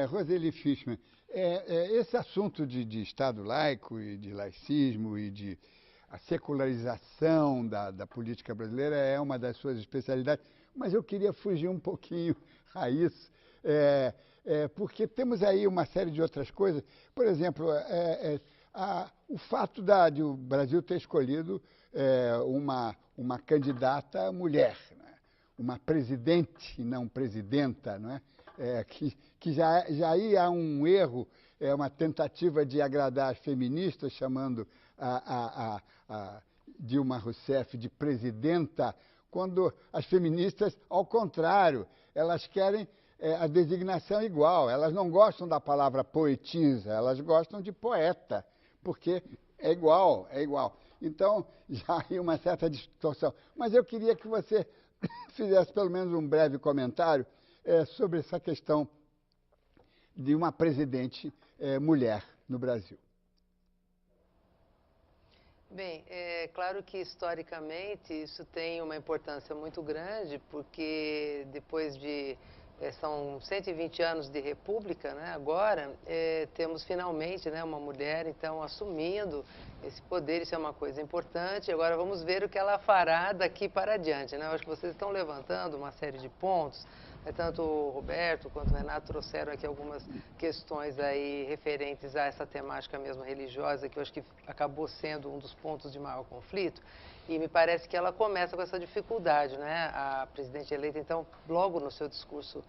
Roseli Fishman, esse assunto de Estado laico e de laicismo e de a secularização da política brasileira é uma das suas especialidades, mas eu queria fugir um pouquinho a isso, porque temos aí uma série de outras coisas. Por exemplo, o fato de o Brasil ter escolhido uma candidata mulher, né? Uma presidente e não presidenta, não é? Que já aí há um erro, uma tentativa de agradar as feministas, chamando a Dilma Rousseff de presidenta, quando as feministas, ao contrário, elas querem a designação igual. Elas não gostam da palavra poetisa, elas gostam de poeta, porque é igual, é igual. Então, já há uma certa distorção. Mas eu queria que você fizesse pelo menos um breve comentário sobre essa questão de uma presidente mulher no Brasil. Bem, é claro que historicamente isso tem uma importância muito grande, porque depois de são 120 anos de república, né? Agora temos finalmente, né, uma mulher então assumindo esse poder. Isso é uma coisa importante. Agora vamos ver o que ela fará daqui para adiante, né? Eu acho que vocês estão levantando uma série de pontos. Tanto o Roberto quanto o Renato trouxeram aqui algumas questões aí referentes a essa temática mesmo religiosa, que eu acho que acabou sendo um dos pontos de maior conflito. E me parece que ela começa com essa dificuldade, né? A presidente eleita, então, logo no seu discurso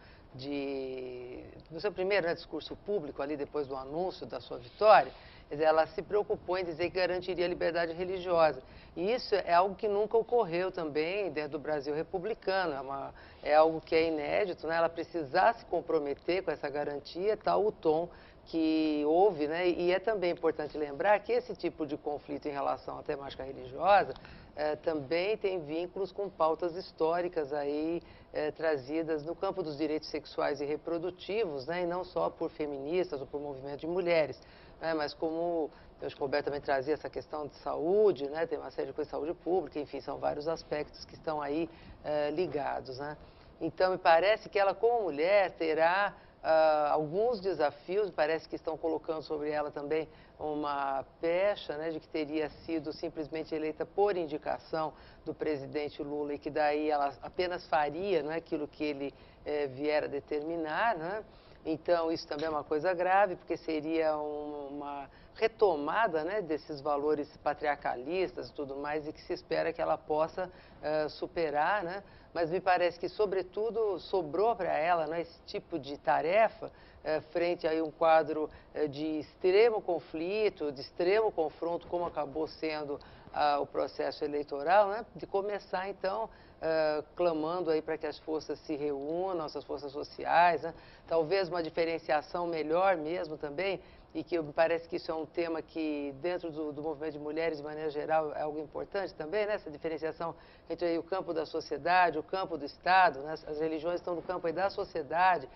no seu primeiro, né, discurso público, ali depois do anúncio da sua vitória, ela se preocupou em dizer que garantiria a liberdade religiosa. E isso é algo que nunca ocorreu também dentro do Brasil republicano, é algo que é inédito, né? Ela precisar se comprometer com essa garantia, tal o tom que houve, né? E é também importante lembrar que esse tipo de conflito em relação à temática religiosa também tem vínculos com pautas históricas aí trazidas no campo dos direitos sexuais e reprodutivos, né? E não só por feministas ou por movimento de mulheres, né? Mas como eu acho que o Roberto também trazia essa questão de saúde, né? Tem uma série de coisas de saúde pública, enfim, são vários aspectos que estão aí ligados, né? Então, me parece que ela, como mulher, terá alguns desafios. Parece que estão colocando sobre ela também uma pecha, né, de que teria sido simplesmente eleita por indicação do presidente Lula e que daí ela apenas faria, né, aquilo que ele vier a determinar, né? Então, isso também é uma coisa grave, porque seria uma retomada, né, desses valores patriarcalistas e tudo mais, e que se espera que ela possa superar, né? Mas me parece que, sobretudo, sobrou para ela, né, esse tipo de tarefa frente a um quadro de extremo conflito, de extremo confronto, como acabou sendo o processo eleitoral, né, de começar, então, clamando aí para que as forças se reúnam, essas forças sociais, né, talvez uma diferenciação melhor mesmo também, e que me parece que isso é um tema que, dentro do movimento de mulheres, de maneira geral, é algo importante também, né? Essa diferenciação entre aí o campo da sociedade, o campo do Estado, né? As religiões estão no campo aí da sociedade,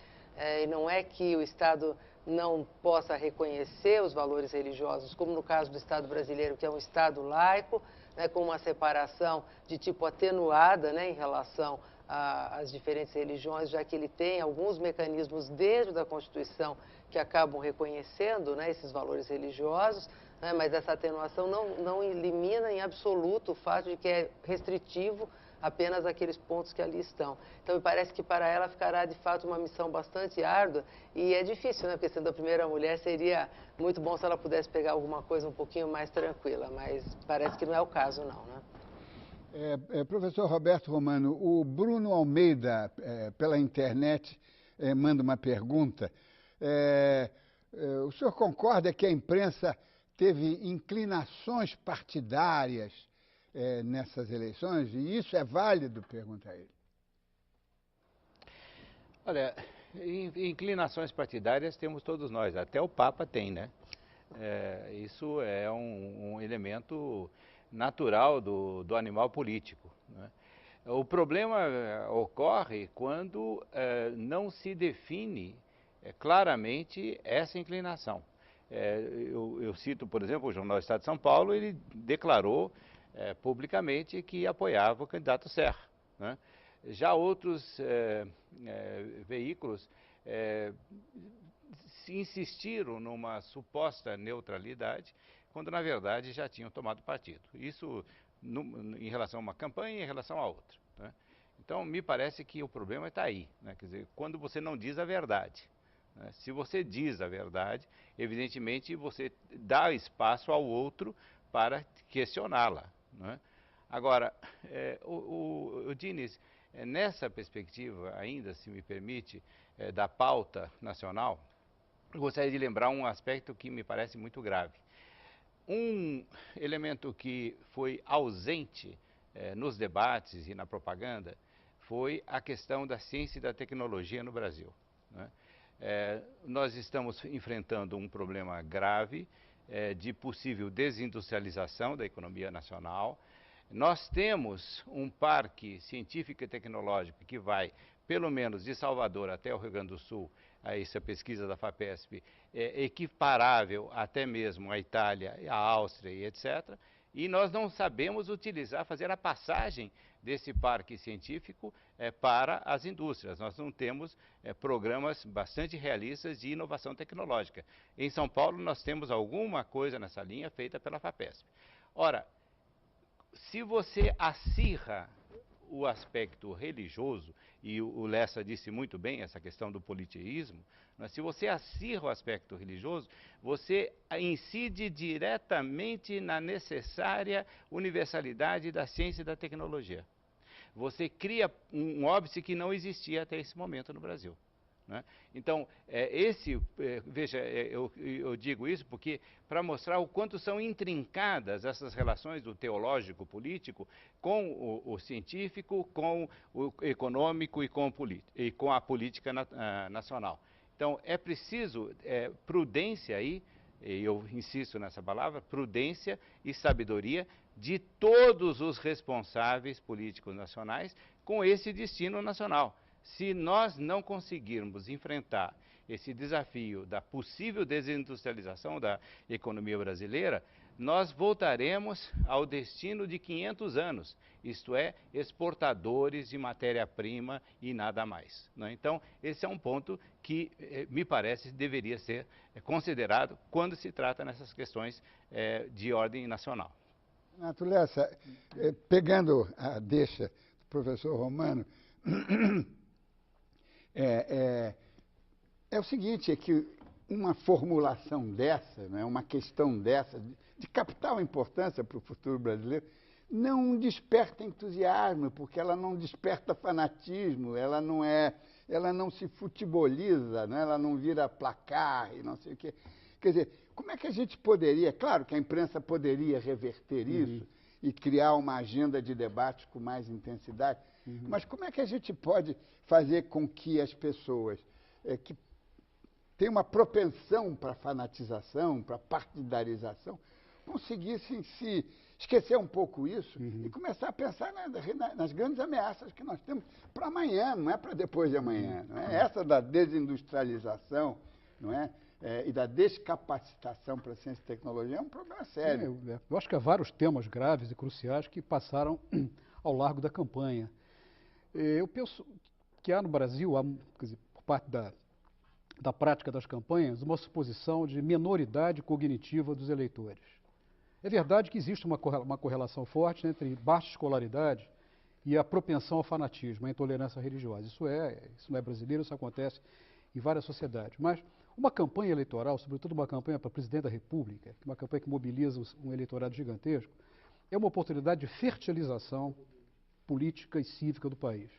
e não é que o Estado não possa reconhecer os valores religiosos, como no caso do Estado brasileiro, que é um Estado laico, né, com uma separação de tipo atenuada, né, em relação às diferentes religiões, já que ele tem alguns mecanismos dentro da Constituição que acabam reconhecendo, né, esses valores religiosos, né, mas essa atenuação não elimina em absoluto o fato de que é restritivo apenas aqueles pontos que ali estão. Então, me parece que para ela ficará, de fato, uma missão bastante árdua e é difícil, né, porque sendo a primeira mulher, seria muito bom se ela pudesse pegar alguma coisa um pouquinho mais tranquila, mas parece que não é o caso, não, né? Professor Roberto Romano, o Bruno Almeida, pela internet, manda uma pergunta. O senhor concorda que a imprensa teve inclinações partidárias nessas eleições? E isso é válido? Pergunta ele. Olha, inclinações partidárias temos todos nós, até o Papa tem, né? Isso é um elemento natural do animal político, né? O problema ocorre quando não se define claramente essa inclinação. Eu cito, por exemplo, o Jornal do Estado de São Paulo, ele declarou publicamente que apoiava o candidato Serra, né? Já outros veículos se insistiram numa suposta neutralidade, quando na verdade já tinham tomado partido. Isso em relação a uma campanha e em relação a outra, né? Então, me parece que o problema está aí, né? Quer dizer, quando você não diz a verdade, né? Se você diz a verdade, evidentemente você dá espaço ao outro para questioná-la, né? Agora, o Diniz, nessa perspectiva, ainda se me permite, da pauta nacional, eu gostaria de lembrar um aspecto que me parece muito grave. Um elemento que foi ausente nos debates e na propaganda foi a questão da ciência e da tecnologia no Brasil, né? Nós estamos enfrentando um problema grave de possível desindustrialização da economia nacional. Nós temos um parque científico e tecnológico que vai, pelo menos de Salvador até o Rio Grande do Sul, a essa pesquisa da FAPESP, equiparável até mesmo à Itália, à Áustria e etc. E nós não sabemos utilizar, fazer a passagem desse parque científico para as indústrias. Nós não temos programas bastante realistas de inovação tecnológica. Em São Paulo nós temos alguma coisa nessa linha feita pela FAPESP. Ora, se você acirra o aspecto religioso, e o Lessa disse muito bem essa questão do politeísmo, mas se você acirra o aspecto religioso, você incide diretamente na necessária universalidade da ciência e da tecnologia. Você cria um óbice que não existia até esse momento no Brasil, né? Então, veja, eu digo isso porque para mostrar o quanto são intrincadas essas relações do teológico político com o científico, com o econômico e com a política nacional. Então, é preciso prudência aí, e eu insisto nessa palavra, prudência e sabedoria de todos os responsáveis políticos nacionais com esse destino nacional. Se nós não conseguirmos enfrentar esse desafio da possível desindustrialização da economia brasileira, nós voltaremos ao destino de 500 anos, isto é, exportadores de matéria-prima e nada mais, né? Então, esse é um ponto que me parece deveria ser considerado quando se trata nessas questões de ordem nacional. Renato Lessa, pegando a deixa do professor Romano, é o seguinte, é que uma formulação dessa, né, uma questão dessa, de capital importância para o futuro brasileiro, não desperta entusiasmo, porque ela não desperta fanatismo, ela não se futeboliza, né, ela não vira placar e não sei o quê. Quer dizer, como é que a gente poderia, claro que a imprensa poderia reverter isso e criar uma agenda de debate com mais intensidade, mas como é que a gente pode fazer com que as pessoas que têm uma propensão para fanatização, para partidarização, conseguissem se esquecer um pouco isso e começar a pensar nas grandes ameaças que nós temos para amanhã, não é para depois de amanhã, não é? Essa da desindustrialização, não é? E da descapacitação para a ciência e tecnologia é um problema sério. Eu acho que há vários temas graves e cruciais que passaram ao largo da campanha. Eu penso que há no Brasil, quer dizer, por parte da prática das campanhas, uma suposição de minoridade cognitiva dos eleitores. É verdade que existe uma correlação forte entre baixa escolaridade e a propensão ao fanatismo, à intolerância religiosa. Isso não é brasileiro, isso acontece em várias sociedades. Mas uma campanha eleitoral, sobretudo uma campanha para presidente da República, uma campanha que mobiliza um eleitorado gigantesco, é uma oportunidade de fertilização política e cívica do país,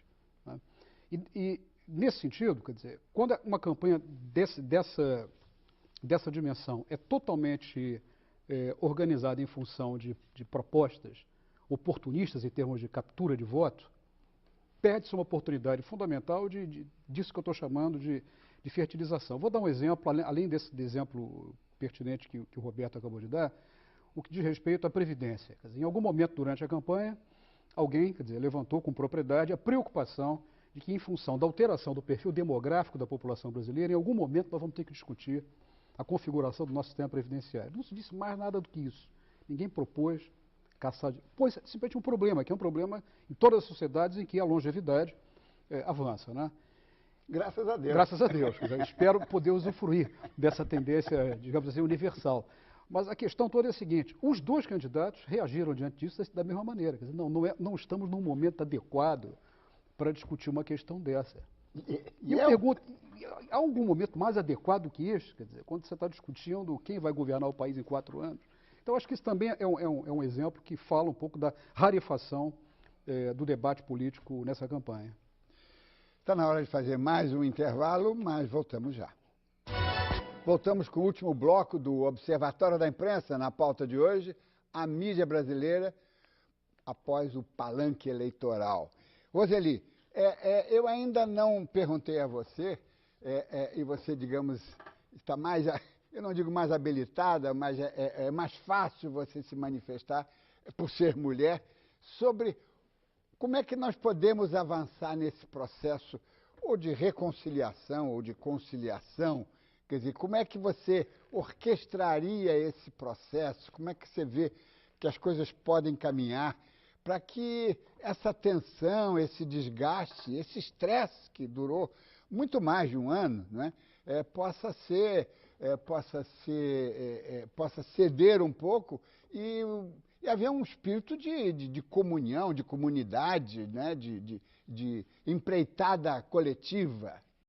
né? E nesse sentido, quer dizer, quando uma campanha dessa dimensão é totalmente organizada em função de propostas oportunistas em termos de captura de voto, perde-se uma oportunidade fundamental disso que eu estou chamando de fertilização. Vou dar um exemplo, além desse exemplo pertinente que o Roberto acabou de dar, o que diz respeito à Previdência. Quer dizer, em algum momento durante a campanha, alguém, quer dizer, levantou com propriedade a preocupação de que, em função da alteração do perfil demográfico da população brasileira, em algum momento nós vamos ter que discutir a configuração do nosso sistema previdenciário. Não se disse mais nada do que isso. Ninguém propôs pois simplesmente um problema, que é um problema em todas as sociedades em que a longevidade avança, né? Graças a Deus. Graças a Deus. Quer dizer, espero poder usufruir dessa tendência, digamos assim, universal. Mas a questão toda é a seguinte: os dois candidatos reagiram diante disso da mesma maneira. Quer dizer, não estamos num momento adequado para discutir uma questão dessa. E eu pergunto, há algum momento mais adequado que este? Quer dizer, quando você está discutindo quem vai governar o país em 4 anos? Então, acho que isso também é um exemplo que fala um pouco da rarefação do debate político nessa campanha. Está na hora de fazer mais um intervalo, mas voltamos já. Voltamos com o último bloco do Observatório da Imprensa na pauta de hoje, a mídia brasileira após o palanque eleitoral. Roseli, eu ainda não perguntei a você, e você, digamos, está mais, eu não digo mais habilitada, mas é mais fácil você se manifestar por ser mulher, sobre como é que nós podemos avançar nesse processo ou de reconciliação ou de conciliação. Quer dizer, como é que você orquestraria esse processo? Como é que você vê que as coisas podem caminhar para que essa tensão, esse desgaste, esse estresse que durou muito mais de um ano, né, possa ceder um pouco e haver um espírito de comunhão, de comunidade, né, de empreitada coletiva?